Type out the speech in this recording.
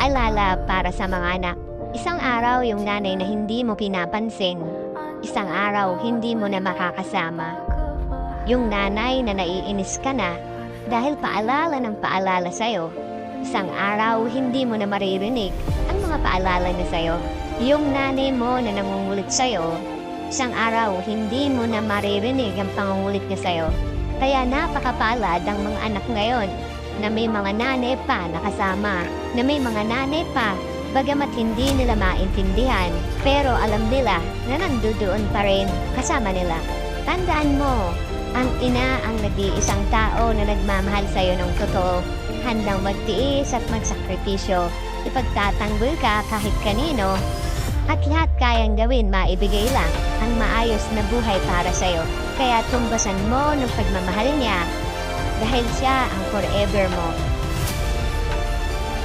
Paalala para sa mga anak. Isang araw yung nanay na hindi mo pinapansin. Isang araw hindi mo na makakasama. Yung nanay na naiinis ka na dahil paalala ng paalala sa'yo. Isang araw hindi mo na maririnig ang mga paalala na sa'yo. Yung nanay mo na nangungulit sa'yo, isang araw hindi mo na maririnig ang pangungulit niya sa'yo. Kaya napakapalad ang mga anak ngayon na may mga nanay pa nakasama, na may mga nanay pa bagamat hindi nila maintindihan, pero alam nila na nandoon pa rin kasama nila. Tandaan mo, ang ina ang nag-iisang tao na nagmamahal sa'yo ng totoo, handang magtiis at magsakripisyo, ipagtatanggol ka kahit kanino, at lahat kayang gawin maibigay lang ang maayos na buhay para sa'yo. Kaya tumbasan mo ng pagmamahal niya dahil siya ang forever mo.